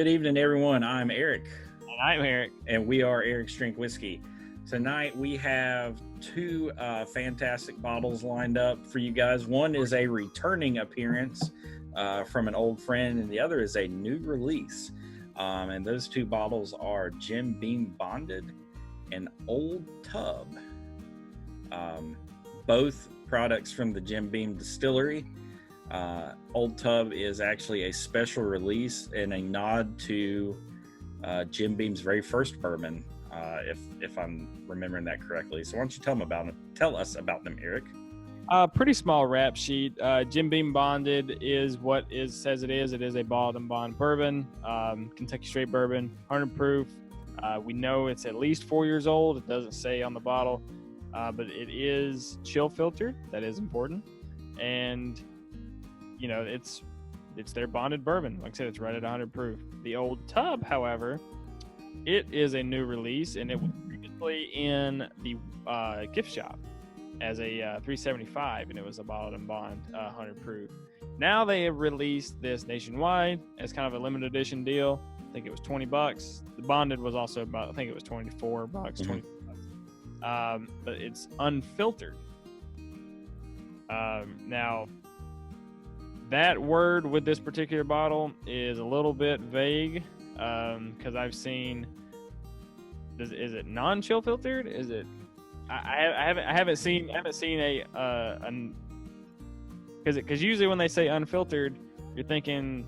Good evening, everyone. I'm Eric. And I'm Eric. And we are Eric's Drink Whiskey. Tonight we have two fantastic bottles lined up for you guys. One is a returning appearance from an old friend, and the other is a new release. And those two bottles are Jim Beam Bonded and Old Tub. Both products from the Jim Beam Distillery. Old Tub is actually a special release and a nod to Jim Beam's very first bourbon, if I'm remembering that correctly. So why don't you tell us about them, Eric? Pretty small rap sheet. Jim Beam Bonded is what says it is. It is a bottled and bond bourbon, Kentucky straight bourbon, 100 proof. We know it's at least 4 years old. It doesn't say on the bottle, but it is chill filtered. That is important, and you know, it's their bonded bourbon. Like I said, it's right at 100 proof. The Old Tub, however, it is a new release, and it was previously in the gift shop as a 375, and it was a bottled and bond 100 proof. Now they have released this nationwide as kind of a limited edition deal. I think it was $20. The bonded was also about, I think it was $24, $20. But it's unfiltered. Now, that word with this particular bottle is a little bit vague because I've seen. Is it non-chill filtered? Is it? I haven't seen a because usually when they say unfiltered, you're thinking,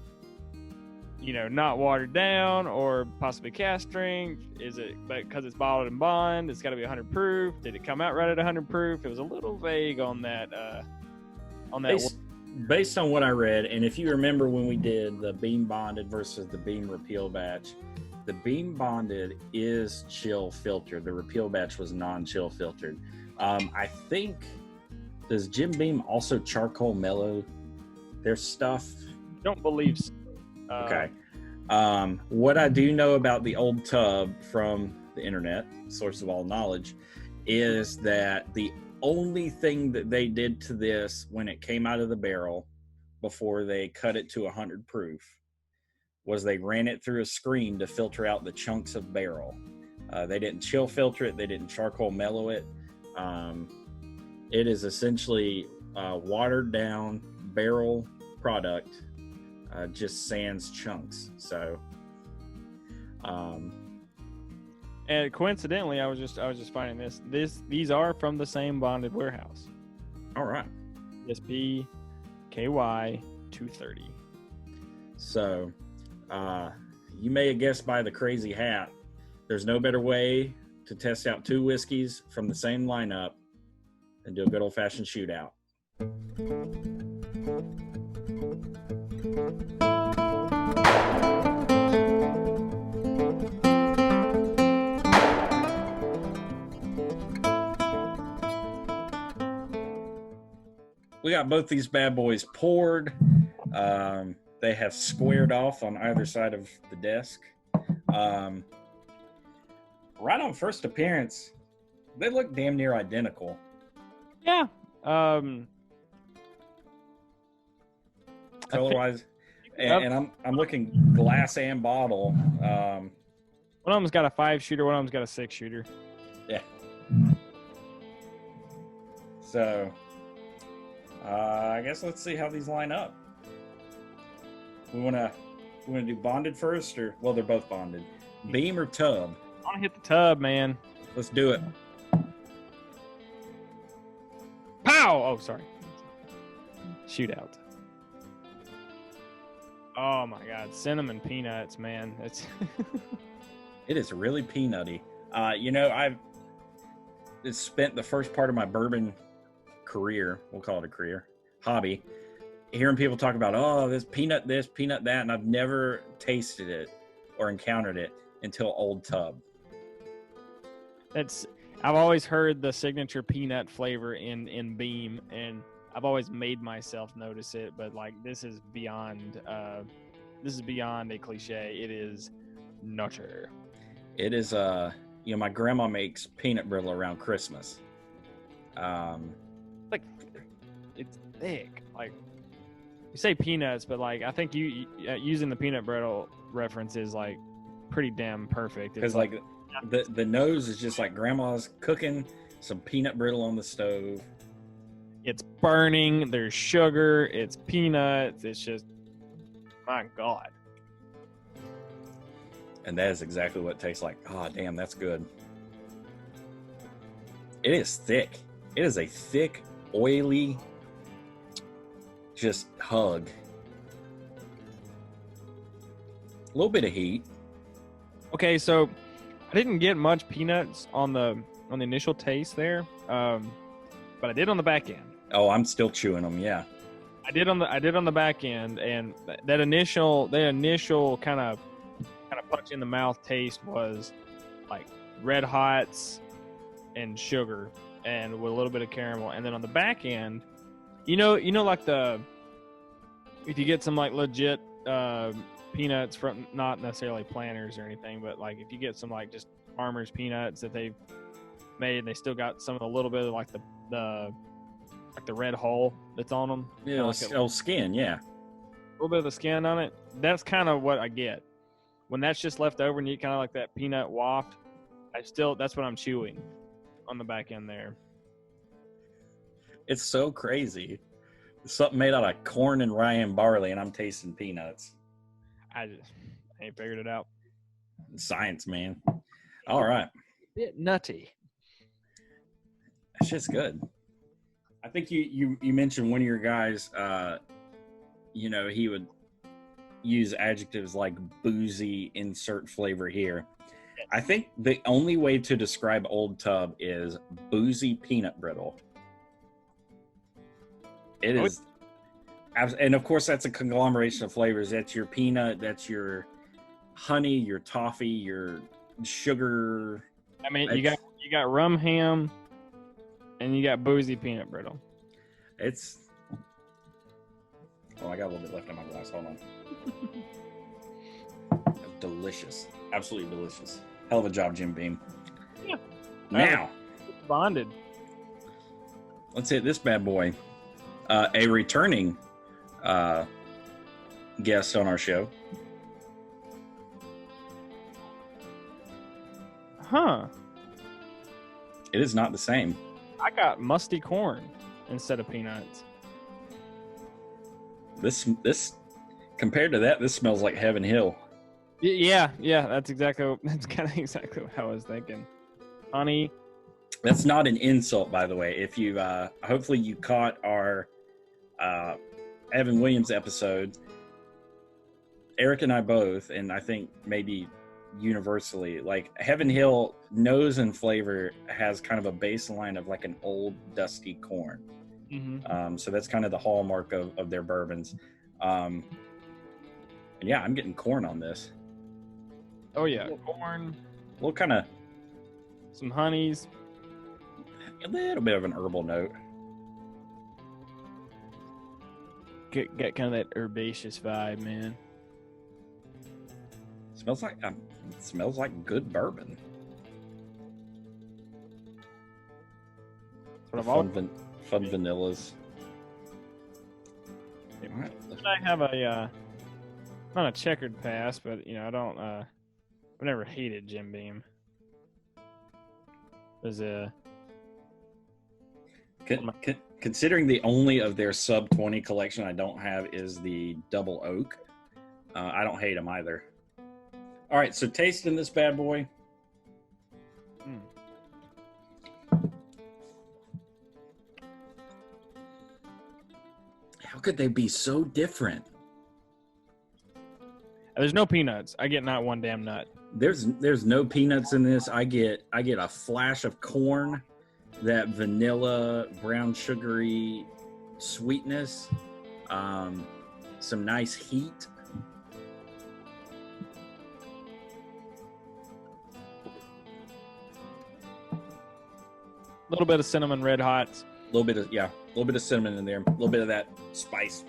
you know, not watered down or possibly cast strength. Is it? But because it's bottled and bond, it's got to be 100 proof. Did it come out right at 100 proof? It was a little vague on that. Based on what I read, and if you remember when we did the Beam Bonded versus the Beam Repeal batch, the Beam Bonded is chill filtered. The Repeal batch was non-chill filtered. I think, does Jim Beam also charcoal mellow their stuff? Don't believe so. Okay. What I do know about the Old Tub from the internet, source of all knowledge, is that the only thing that they did to this when it came out of the barrel before they cut it to 100 proof was they ran it through a screen to filter out the chunks of barrel. They didn't chill filter it. They didn't charcoal mellow it. It is essentially a watered down barrel product, just sans chunks. So, and coincidentally, I was just finding these are from the same bonded warehouse. All right. SP KY 230. So, you may have guessed by the crazy hat, there's no better way to test out two whiskeys from the same lineup than do a good old-fashioned shootout. We got both these bad boys poured. They have squared off on either side of the desk. Right on first appearance, they look damn near identical. Yeah. Color-wise, and I'm looking glass and bottle. One of them's got a 5-shooter. One of them's got a 6-shooter. Yeah. So, I guess let's see how these line up. We wanna do bonded first, or well, they're both bonded. Beam or tub? I want to hit the tub, man. Let's do it. Pow! Oh, sorry. Shootout. Oh my God, cinnamon peanuts, man. It's It is really peanutty. I've spent the first part of my bourbon career, we'll call it a career, hobby, hearing people talk about, this, peanut that, and I've never tasted it or encountered it until Old Tub. I've always heard the signature peanut flavor in Beam, and I've always made myself notice it, but like this is beyond a cliche. It is nutter. It is my grandma makes peanut brittle around Christmas. Like it's thick. Like you say peanuts, but like I think you using the peanut brittle reference is like pretty damn perfect. Because like the nose is just like grandma's cooking some peanut brittle on the stove. It's burning. There's sugar. It's peanuts. It's just, my God. And that is exactly what it tastes like. Oh, damn, that's good. It is thick. It is a thick, oily, just hug. A little bit of heat. Okay, so I didn't get much peanuts on the initial taste there, but I did on the back end. Oh, I'm still chewing them. Yeah, I did on the back end, and that initial kind of punch in the mouth taste was like Red Hots and sugar, and with a little bit of caramel. And then on the back end, you know, like if you get some like legit peanuts from, not necessarily Planters or anything, but like if you get some like just farmers peanuts that they've made, and they still got some of the little bit of like the red hull that's on them. Yeah, like skin. Yeah, a little bit of the skin on it. That's kind of what I get when that's just left over, and you kind of like that peanut waft. That's what I'm chewing on the back end there. It's so crazy. It's something made out of corn and rye and barley, and I'm tasting peanuts. I ain't figured it out. Science, man. All right. A bit nutty. That shit's good. I think you mentioned one of your guys, he would use adjectives like boozy, insert flavor here. I think the only way to describe Old Tub is boozy peanut brittle. It is. And of course, that's a conglomeration of flavors. That's your peanut, that's your honey, your toffee, your sugar. I mean, you got rum ham, and you got boozy peanut brittle. It's. Oh, I got a little bit left in my glass. Hold on. Delicious. Absolutely delicious. Hell of a job, Jim Beam. Yeah. Now. Bonded. Let's hit this bad boy. A returning guest on our show. Huh. It is not the same. I got musty corn instead of peanuts. This compared to that, this smells like Heaven Hill. Yeah, that's kind of exactly what I was thinking. Honey. That's not an insult, by the way. If you hopefully you caught our Evan Williams episode, Eric and I both, and I think maybe universally, like Heaven Hill nose and flavor has kind of a baseline of like an old dusty corn. Mm-hmm. So that's kind of the hallmark of their bourbons. And yeah, I'm getting corn on this. Oh yeah, corn. A little kind of some honeys. A little bit of an herbal note. Get kind of that herbaceous vibe, man. Smells like good bourbon. Fun vanillas. Right. I have a not a checkered past, but I don't. I've never hated Jim Beam. There's considering the only of their sub 20 collection I don't have is the double oak. I don't hate them either. All right, so tasting this bad boy. How could they be so different? There's no peanuts. I get not one damn nut. There's no peanuts in this. I get a flash of corn, that vanilla, brown sugary sweetness, some nice heat. A little bit of cinnamon Red Hots. A little bit of cinnamon in there. A little bit of that spice.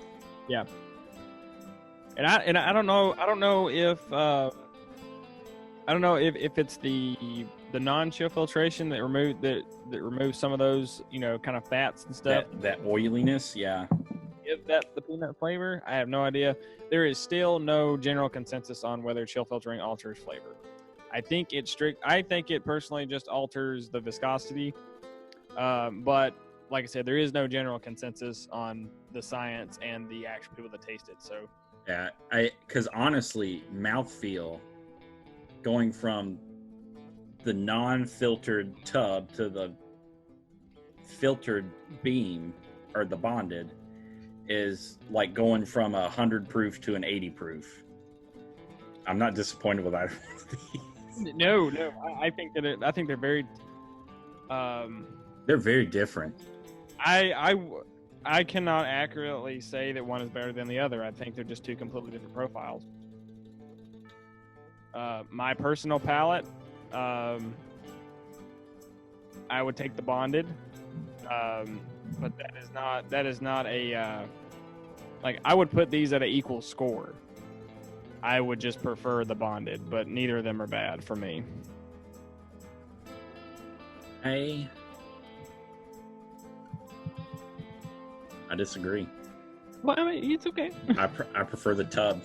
Yeah. And I don't know if it's the non-chill filtration that removes some of those kind of fats and stuff. That oiliness, yeah. give that the peanut flavor. I have no idea. There is still no general consensus on whether chill filtering alters flavor. I think it personally just alters the viscosity. But like I said, there is no general consensus on the science and the actual people that taste it. So Yeah, because honestly, mouthfeel going from the non-filtered tub to the filtered beam or the bonded is like going from 100 proof to an 80 proof. I'm not disappointed with either one of these. No, I think they're very. They're very different. I cannot accurately say that one is better than the other. I think they're just two completely different profiles. My personal palate, I would take the bonded, but that is not a like I would put these at an equal score. I would just prefer the bonded, but neither of them are bad for me. I disagree. Well, I mean, it's okay. I prefer the tub.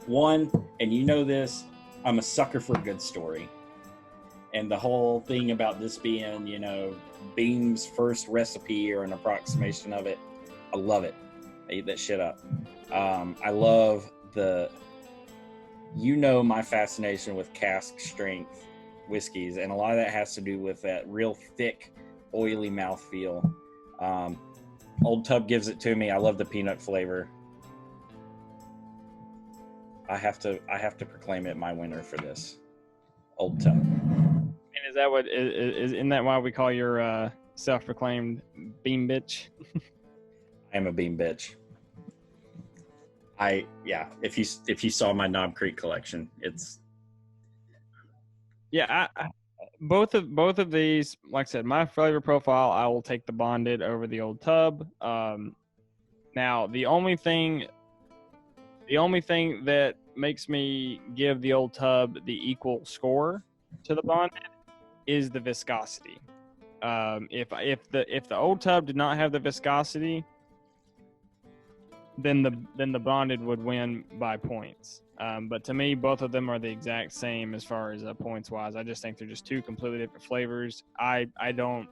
One, and you know this, I'm a sucker for a good story. And the whole thing about this being, Beam's first recipe or an approximation of it, I love it. I eat that shit up. I love my fascination with cask strength whiskeys, and a lot of that has to do with that real thick, oily mouthfeel. Old Tub gives it to me. I love the peanut flavor. I have to proclaim it my winner for this. Old Tub. And is that what isn't that why we call your self-proclaimed beam bitch? I am a beam bitch. If you saw my Knob Creek collection, it's both of these, like I said, my flavor profile, I will take the bonded over the Old Tub. Now the only thing that makes me give the Old Tub the equal score to the bonded is the viscosity. If the Old Tub did not have the viscosity, then the bonded would win by points. But to me, both of them are the exact same as far as points wise. I just think they're just two completely different flavors. I don't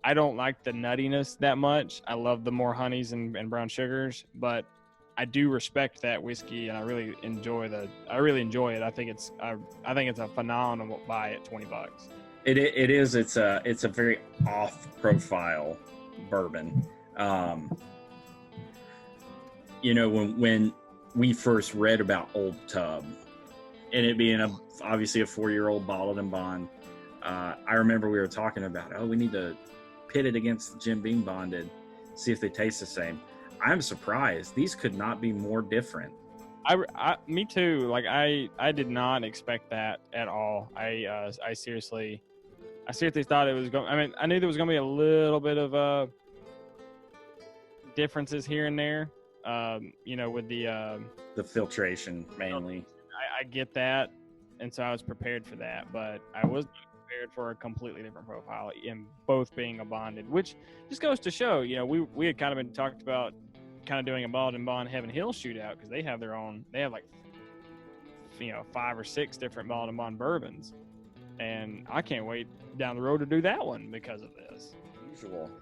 like the nuttiness that much. I love the more honeys and brown sugars, but I do respect that whiskey, and I really enjoy it. I think it's a phenomenal buy at $20. It is. It's a very off profile bourbon. When we first read about Old Tub and it being obviously a 4-year-old bottled and bond, I remember we were talking about, we need to pit it against the Jim Beam bonded, see if they taste the same. I'm surprised. These could not be more different. Me too. Like I did not expect that at all. I seriously thought it was going. I mean, I knew there was going to be a little bit of differences here and there. With the filtration mainly. I get that, and so I was prepared for that, but I was not prepared for a completely different profile in both being a bonded, which just goes to show, we had kind of been talked about kind of doing a bottled and bond Heaven Hill shootout because they have like 5 or 6 different bottled and bond bourbons, and I can't wait down the road to do that one because of this.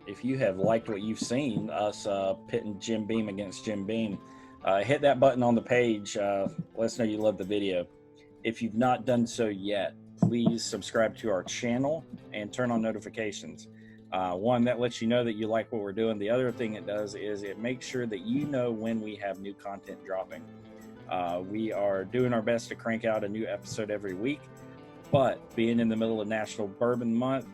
If you have liked what you've seen us pitting Jim Beam against Jim Beam, hit that button on the page. Let us know you love the video. If you've not done so yet, please subscribe to our channel and turn on notifications. One, that lets you know that you like what we're doing. The other thing it does is it makes sure that you know when we have new content dropping. We are doing our best to crank out a new episode every week, but being in the middle of National Bourbon Month,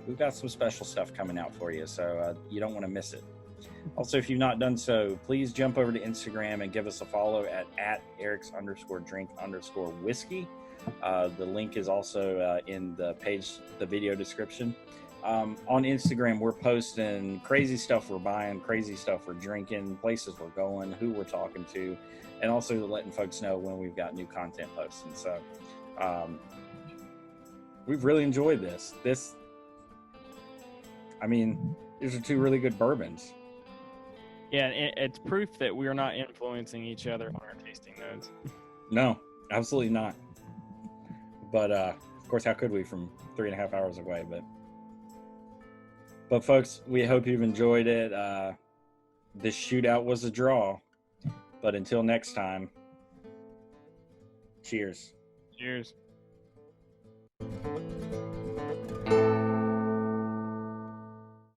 we've got some special stuff coming out for you, so you don't want to miss it. Also, if you've not done so, please jump over to Instagram and give us a follow at Eric's_drink_whiskey. The link is also in the video description. On Instagram, we're posting crazy stuff we're buying, crazy stuff we're drinking, places we're going, who we're talking to, and also letting folks know when we've got new content posting. So we've really enjoyed this. These are 2 really good bourbons. Yeah, and it's proof that we are not influencing each other on our tasting notes. No, absolutely not. But of course, how could we from 3.5 hours away? But folks, we hope you've enjoyed it. This shootout was a draw. But until next time, cheers. Cheers.